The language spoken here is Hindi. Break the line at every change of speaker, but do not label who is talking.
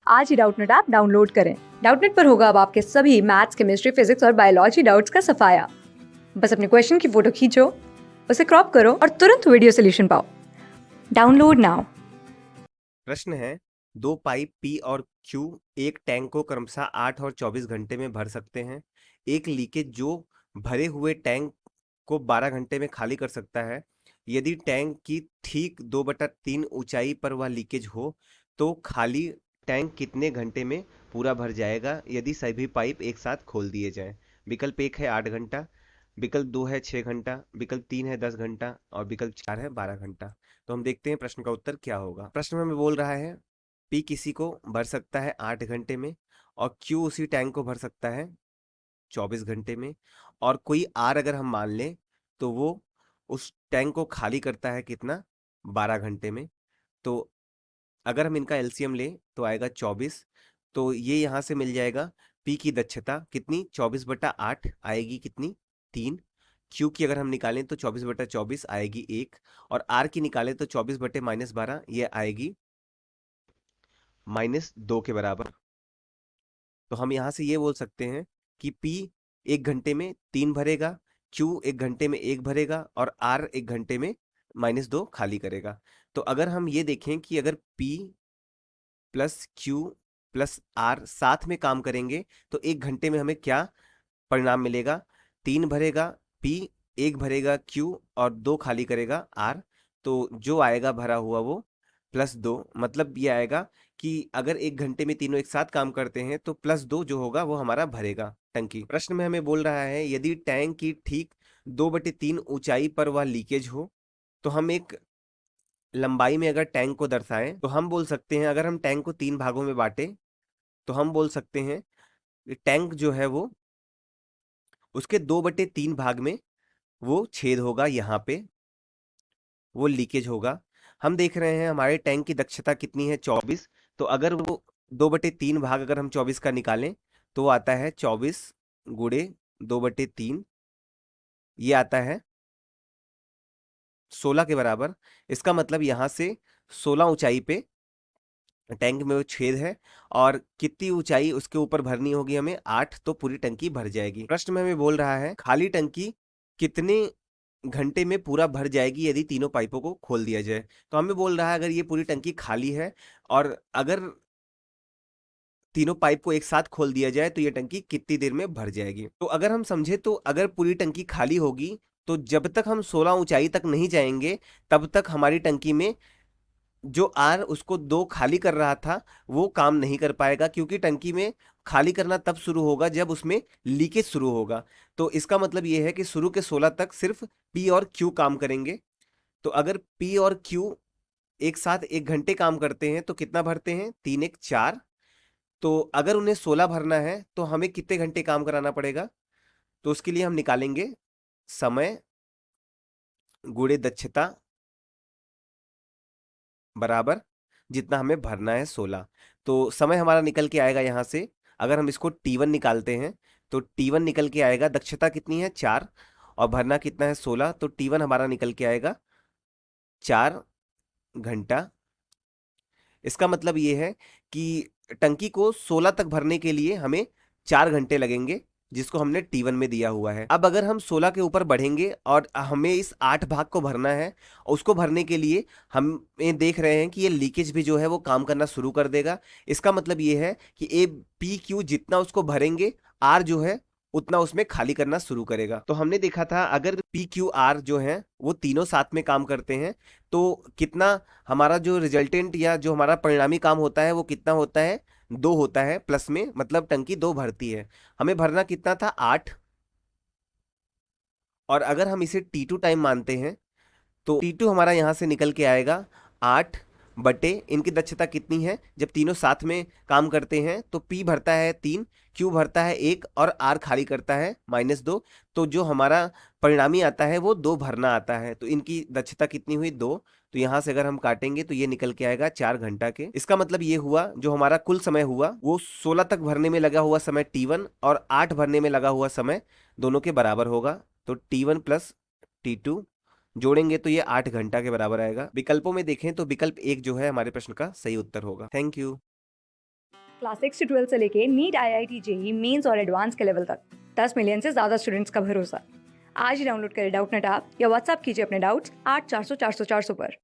आज ही डाउटनेट ऐप डाउनलोड करें। डाउटनेट पर होगा अब आपके सभी मैथ्स, केमिस्ट्री, फिजिक्स और बायोलॉजी डाउट्स का सफाया। बस अपने क्वेश्चन की फोटो खींचो, उसे क्रॉप करो और तुरंत वीडियो सोल्यूशन पाओ। Download now.
प्रश्न है, दो पाइप पी और क्यू एक टैंक को क्रमशः 8 और 24 घंटे में भर सकते हैं। एक लीकेज जो भरे हुए टैंक को 12 घंटे में खाली कर सकता है। यदि टैंक की ठीक 2/3 ऊंचाई पर वह लीकेज हो तो खाली टैंक कितने घंटे में पूरा भर जाएगा यदि सभी पाइप एक साथ खोल दिए जाएं। विकल्प 1 है 8 घंटा, विकल्प 2 है 6 घंटा, विकल्प 3 है 10 घंटा और विकल्प 4 है 12 घंटा। तो हम देखते हैं प्रश्न का उत्तर क्या होगा। प्रश्न में हमें बोल रहा है पी किसी को भर सकता है 8 घंटे में और क्यू उसी टैंक को भर सकता है 24 घंटे में, और कोई आर अगर हम मान लें तो वो उस टैंक को खाली करता है कितना, 12 घंटे में। तो अगर हम इनका एलसीएम लें तो आएगा 24। तो ये यहाँ से मिल जाएगा पी की दक्षता कितनी, 24/8 आएगी कितनी, 3। क्यू की अगर हम निकालें तो 24/24 आएगी 1, और आर की निकालें तो 24/-12 ये आएगी -2 के बराबर। तो हम यहाँ से ये बोल सकते हैं कि P 1 घंटे में 3 भरेगा, Q 1 घंटे में 1 भरेगा और R 1 घंटे में -2 खाली करेगा। तो अगर हम ये देखें कि अगर P plus Q plus R साथ में काम करेंगे तो 1 घंटे में हमें क्या परिणाम मिलेगा, 3 भरेगा P, 1 भरेगा Q और 2 खाली करेगा R। तो जो आएगा भरा हुआ वो +2, मतलब ये आएगा कि अगर 1 घंटे में तीनों एक साथ काम करते हैं तो +2 जो होगा वो हमारा भरेगा टंकी। प्रश्न में हमें बोल रहा है यदि टैंक की ठीक 2/3 ऊंचाई पर वह लीकेज हो तो हम एक लंबाई में अगर टैंक को दर्शाएं तो हम बोल सकते हैं, अगर हम टैंक को 3 भागों में बांटे तो हम बोल सकते हैं टैंक जो है वो उसके 2/3 भाग में वो छेद होगा, यहाँ पे वो लीकेज होगा। हम देख रहे हैं हमारे टैंक की दक्षता कितनी है, 24। तो अगर वो 2/3 भाग अगर हम 24 का निकालें तो वो आता है 24 गुणे 2/3, ये आता है 16 के बराबर। इसका मतलब यहाँ से 16 ऊंचाई पे टैंक में वो छेद है और कितनी ऊंचाई उसके ऊपर भरनी होगी हमें, 8, तो पूरी टंकी भर जाएगी। प्रश्न में हमें बोल रहा है खाली टंकी कितने घंटे में पूरा भर जाएगी यदि तीनों पाइपों को खोल दिया जाए। तो हमें बोल रहा है अगर ये पूरी टंकी खाली है और अगर तीनों पाइप को एक साथ खोल दिया जाए तो ये टंकी कितनी देर में भर जाएगी। तो अगर हम समझे तो अगर पूरी टंकी खाली होगी तो जब तक हम 16 ऊंचाई तक नहीं जाएंगे तब तक हमारी टंकी में जो आर उसको 2 खाली कर रहा था वो काम नहीं कर पाएगा, क्योंकि टंकी में खाली करना तब शुरू होगा जब उसमें लीकेज शुरू होगा। तो इसका मतलब ये है कि शुरू के 16 तक सिर्फ पी और क्यू काम करेंगे। तो अगर पी और क्यू एक साथ 1 घंटे काम करते हैं तो कितना भरते हैं, 3 1 4। तो अगर उन्हें 16 भरना है तो हमें कितने घंटे काम कराना पड़ेगा, तो उसके लिए हम निकालेंगे समय गुणे दक्षता बराबर जितना हमें भरना है 16। तो समय हमारा निकल के आएगा यहाँ से, अगर हम इसको T1 निकालते हैं तो T1 निकल के आएगा, दक्षता कितनी है 4 और भरना कितना है 16, तो T1 हमारा निकल के आएगा 4 घंटा। इसका मतलब ये है कि टंकी को 16 तक भरने के लिए हमें 4 घंटे लगेंगे, जिसको हमने T1 में दिया हुआ है। अब अगर हम 16 के ऊपर बढ़ेंगे और हमें इस 8 भाग को भरना है, उसको भरने के लिए हम देख रहे हैं कि ये लीकेज भी जो है वो काम करना शुरू कर देगा। इसका मतलब ये है कि ए पी क्यू जितना उसको भरेंगे, आर जो है उतना उसमें खाली करना शुरू करेगा। तो हमने देखा था अगर पी क्यू आर जो है वो तीनों साथ में काम करते हैं तो कितना हमारा जो रिजल्टेंट या जो हमारा परिणामी काम होता है वो कितना होता है, 2 होता है प्लस में, मतलब टंकी 2 भरती है। हमें भरना कितना था, 8। और अगर हम इसे T2 टाइम मानते हैं तो T2 हमारा यहाँ से निकल के आएगा 8 बटे इनकी दक्षता कितनी है, जब तीनों साथ में काम करते हैं तो P भरता है 3, Q भरता है 1 और R खाली करता है -2। तो जो हमारा परिणामी आता है वो 2 भरना आता है, तो इनकी दक्षता कितनी हुई, 2। तो यहाँ से अगर हम काटेंगे तो ये निकल के आएगा 4 घंटा के। इसका मतलब ये हुआ जो हमारा कुल समय हुआ वो 16 तक भरने में लगा हुआ समय T1 और 8 भरने में लगा हुआ समय दोनों के बराबर होगा। तो T1 प्लस T2 जोड़ेंगे तो ये 8 घंटा के बराबर आएगा। विकल्पों में देखें तो विकल्प 1 जो है हमारे प्रश्न का सही उत्तर होगा। Thank you.
क्लास 6 से 12 से लेके नीट, IIT, जेई मेंस और एडवांस के लेवल तक 10 मिलियन से ज्यादा स्टूडेंट्स का भरोसा। आज ही डाउनलोड करें डाउटनेट ऐप या व्हाट्सएप कीजिए अपने डाउट्स 8400 400 400 पर।